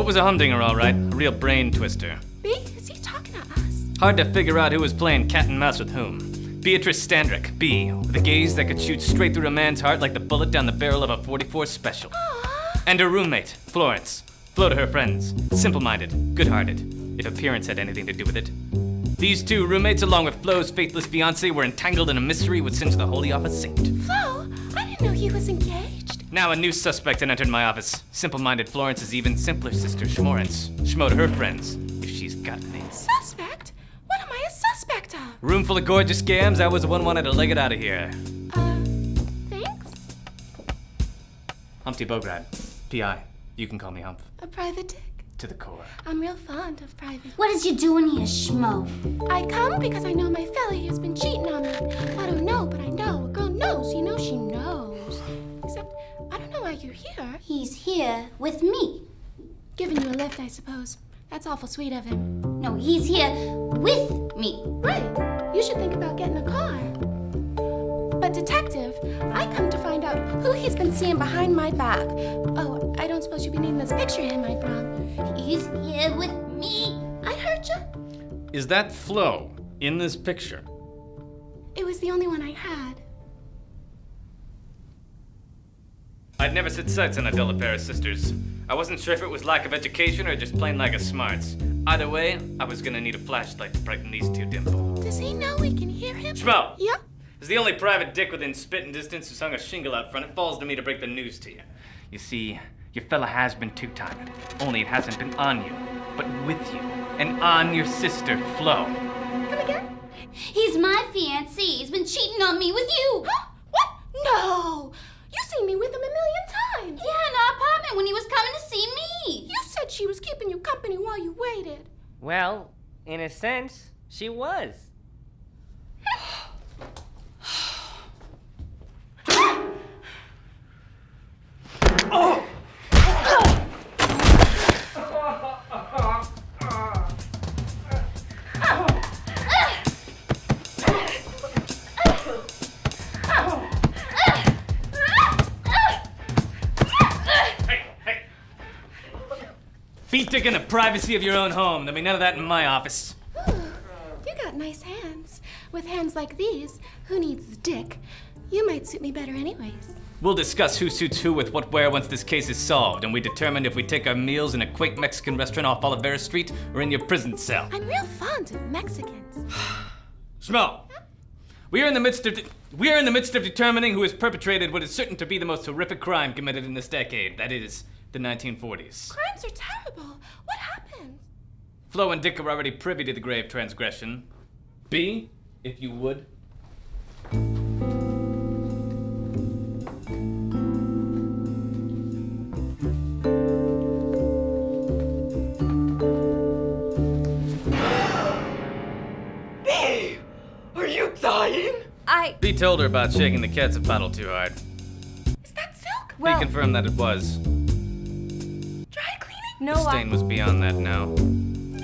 it was a humdinger, all right. A real brain twister. B, is he talking to us? Hard to figure out who was playing cat and mouse with whom. Beatrice Standrick, B, with a gaze that could shoot straight through a man's heart like the bullet down the barrel of a .44 special. Aww. And her roommate, Florence. Flo to her friends, simple-minded, good-hearted, if appearance had anything to do with it. These two roommates, along with Flo's faithless fiancé, were entangled in a mystery which since the holy office saint. Flo? I didn't know he was engaged. Now a new suspect had entered my office. Simple-minded Florence's even simpler sister, Schmorance. Schmo to her friends, if she's got any. Suspect? What am I a suspect of? Room full of gorgeous scams, I was the one wanted to leg it out of here. Thanks? Humpty Bograd, P.I. You can call me Humph. A private dick? To the core. I'm real fond of private. What is you doing here, Schmo? I come because I know my fella has been cheating on me. I don't know, but I know. A girl knows, you know she knows. Except, I don't know why you're here. He's here with me. Giving you a lift, I suppose. That's awful sweet of him. No, he's here with me. Right. You should think about getting a car. But detective, I come to find out who he's been seeing behind my back. Oh, I don't suppose you'd be needing this picture of him I brought. He's here with me. I heard you. Is that Flo in this picture? It was the only one I had. I'd never set sights on a dull pair of sisters. I wasn't sure if it was lack of education or just plain lack of smarts. Either way, I was gonna need a flashlight to brighten these two dimples. Does he know we can hear him? Schmo! Yeah? As the only private dick within spitting distance who's hung a shingle out front, it falls to me to break the news to you. You see, your fella has been two-timing, only it hasn't been on you, but with you, and on your sister, Flo. Come again? He's my fiancé. He's been cheating on me with you. Huh? What? No! You seen me with him a million times. Yeah, in our apartment when he was coming to see me. You said she was keeping you company while you waited. Well, in a sense, she was. Oh! Be dick in the privacy of your own home. There'll be none of that in my office. Ooh, you got nice hands. With hands like these, who needs dick? You might suit me better anyways. We'll discuss who suits who with what where once this case is solved, and we determine if we take our meals in a quaint Mexican restaurant off Olivera Street or in your prison cell. I'm real fond of Mexicans. Schmo, we are in the midst of determining who has perpetrated what is certain to be the most horrific crime committed in this decade. That is, the 1940s. Crimes are terrible. What happened? Flo and Dick are already privy to the grave transgression. B, if you would. B, are you dying? B told her about shaking the Catsup bottle too hard. Is that silk? Well, B confirmed that it was. Dry cleaning? The stain was beyond that now. No!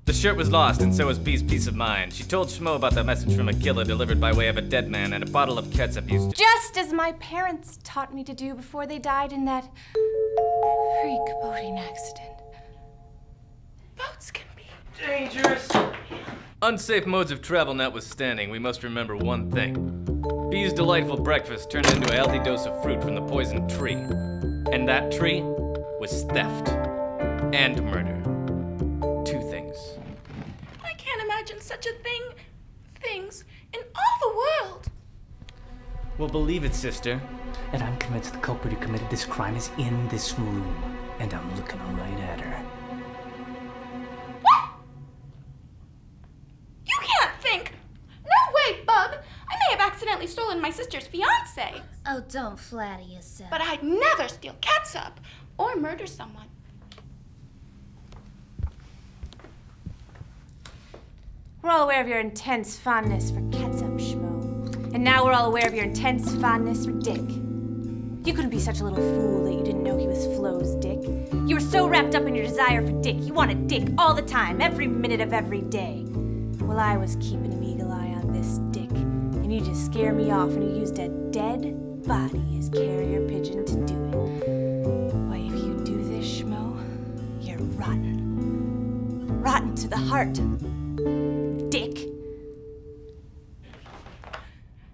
The shirt was lost, and so was B's peace of mind. She told Schmo about the message from a killer delivered by way of a dead man and a bottle of Catsup used to— Just as my parents taught me to do before they died in that freak boating accident. Boats can be Dangerous. Unsafe modes of travel notwithstanding, we must remember one thing. B's delightful breakfast turned into a healthy dose of fruit from the poisoned tree. And that tree was theft and murder. Two things. I can't imagine such a thing. Things in all the world. Well, believe it, sister. And I'm convinced the culprit who committed this crime is in this room. And I'm looking right at her. What? You can't think. No way, bub. I may have accidentally stolen my sister's fiancé. Oh, don't flatter yourself. But I'd never steal Catsup or murder someone. We're all aware of your intense fondness for Catsup, Schmo. And now we're all aware of your intense fondness for Dick. You couldn't be such a little fool that you didn't know he was Flo's dick. You were so wrapped wrapped up in your desire for Dick. You wanted Dick all the time, every minute of every day. Well, I was keeping an eagle eye on this Dick, and you just scare me off, and you used a dead body as carrier pigeon to do it. Why, if you do this, Schmo, you're rotten. Rotten to the heart. Dick.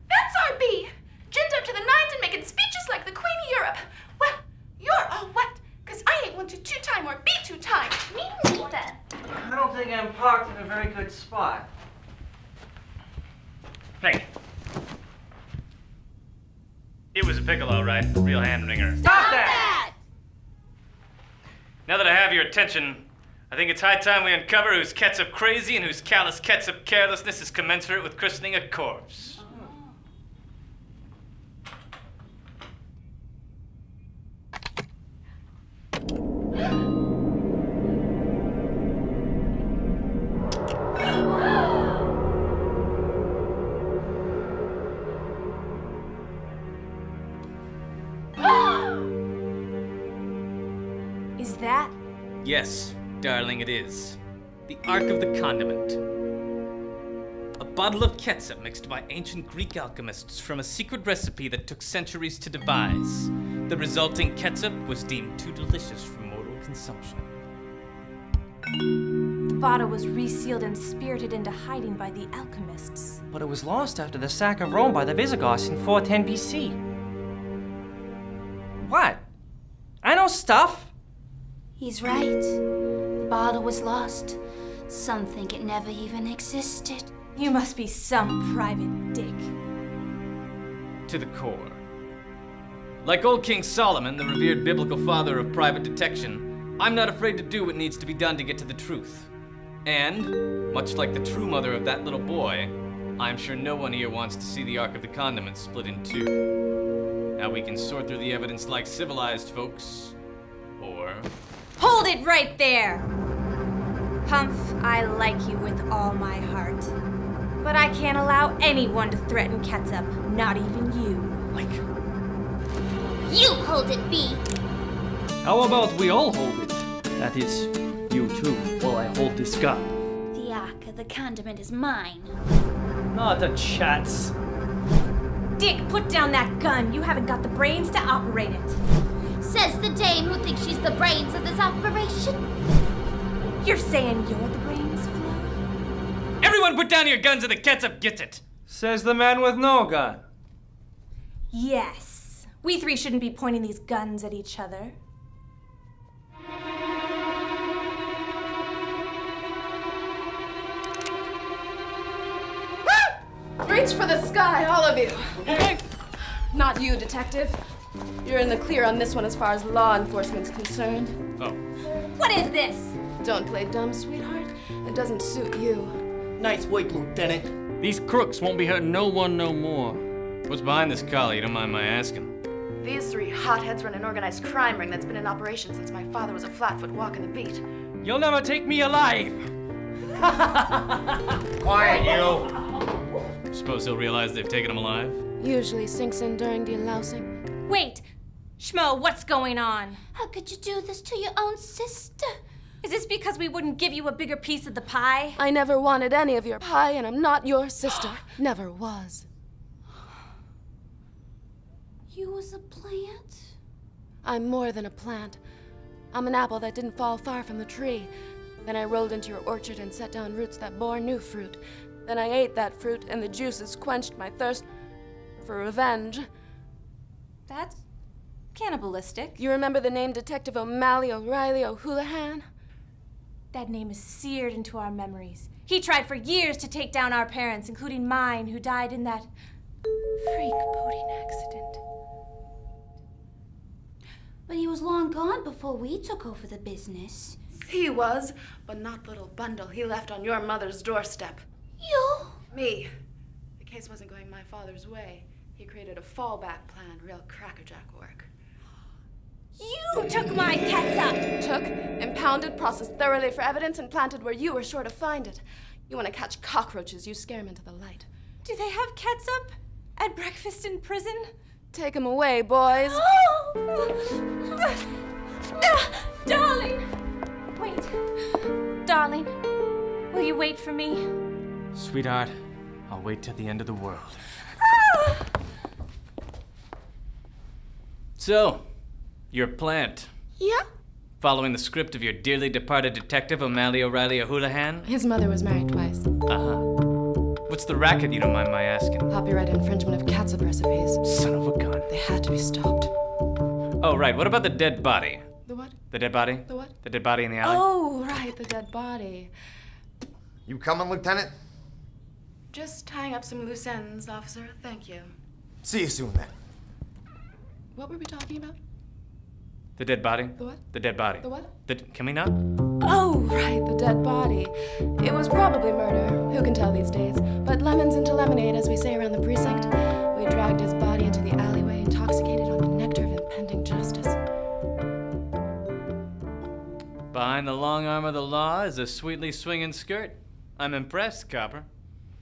That's our bee! Ginned up to the nines and making speeches like the Queen of Europe. Well, you're all wet, 'cause I ain't want to two-time or be two-time. Me neither. I don't think I'm parked in a very good spot. Hey. It was a pickle, all right. A real hand wringer. Stop that! Now that I have your attention, I think it's high time we uncover who's Catsup crazy and whose callous Catsup carelessness is commensurate with christening a corpse. Is that? Yes, darling, it is. The Ark of the Condiment. A bottle of catsup mixed by ancient Greek alchemists from a secret recipe that took centuries to devise. The resulting catsup was deemed too delicious for mortal consumption. The bottle was resealed and spirited into hiding by the alchemists. But it was lost after the sack of Rome by the Visigoths in 410 BC. What? I know stuff. He's right. The bottle was lost. Some think it never even existed. You must be some private Dick. To the core. Like old King Solomon, the revered biblical father of private detection, I'm not afraid to do what needs to be done to get to the truth. And, much like the true mother of that little boy, I'm sure no one here wants to see the Ark of the Condiment split in two. Now we can sort through the evidence like civilized folks, or... Hold it right there! Humph, I like you with all my heart. But I can't allow anyone to threaten Catsup, not even you. Like... You hold it, Bee! How about we all hold it? That is, you too, while I hold this gun. The Ark of the Condiment is mine. Not a chance. Dick, put down that gun. You haven't got the brains to operate it. Says the dame who thinks she's the brains of this operation. You're saying you're the brains, Flo? Everyone put down your guns and the catsup gets it! Says the man with no gun. Yes. We three shouldn't be pointing these guns at each other. Reach for the sky, all of you. Not you, detective. You're in the clear on this one as far as law enforcement's concerned. Oh. What is this? Don't play dumb, sweetheart. It doesn't suit you. Nice work, Lieutenant. These crooks won't be hurting no one no more. What's behind this collar? You don't mind my asking? These three hotheads run an organized crime ring that's been in operation since my father was a flatfoot walking the beat. You'll never take me alive! Quiet, you. Suppose he'll realize they've taken him alive? Usually sinks in during delousing. Wait! Schmo, what's going on? How could you do this to your own sister? Is this because we wouldn't give you a bigger piece of the pie? I never wanted any of your pie, and I'm not your sister. Never was. You was a plant? I'm more than a plant. I'm an apple that didn't fall far from the tree. Then I rolled into your orchard and set down roots that bore new fruit. Then I ate that fruit, and the juices quenched my thirst for revenge. That's cannibalistic. You remember the name Detective O'Malley O'Reilly O'Houlihan? That name is seared into our memories. He tried for years to take down our parents, including mine, who died in that freak boating accident. But he was long gone before we took over the business. He was, but not the little bundle he left on your mother's doorstep. You? Me. The case wasn't going my father's way. He created a fallback plan, real crackerjack work. You took my catsup! Took, impounded, processed thoroughly for evidence, and planted where you were sure to find it. You want to catch cockroaches, you scare them into the light. Do they have catsup at breakfast in prison? Take 'em away, boys. Darling! darling? Will you wait for me? Sweetheart, I'll wait till the end of the world. Ah! So, you're a plant. Yeah? Following the script of your dearly departed detective, O'Malley O'Reilly O'Houlihan? His mother was married twice. Uh-huh. What's the racket, you don't mind my asking? Copyright infringement of catsup recipes. Son of a gun. They had to be stopped. Oh, right. What about the dead body? The what? The dead body? The what? The dead body in the alley? Oh, right, the dead body. You coming, Lieutenant? Just tying up some loose ends, officer. Thank you. See you soon, then. What were we talking about? The dead body? The what? The dead body. The what? Can we not? Oh, right, the dead body. It was probably murder. Who can tell these days? But lemons into lemonade, as we say around the precinct. We dragged his body into the alleyway, intoxicated on the nectar of impending justice. Behind the long arm of the law is a sweetly swinging skirt. I'm impressed, Copper.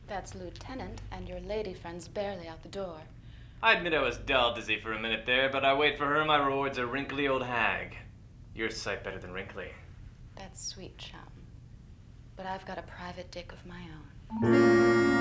That's Lieutenant, and your lady friend's barely out the door. I admit I was dull dizzy for a minute there, but I wait for her, my reward's a wrinkly old hag. You're a sight better than wrinkly. That's sweet, chum. But I've got a private dick of my own.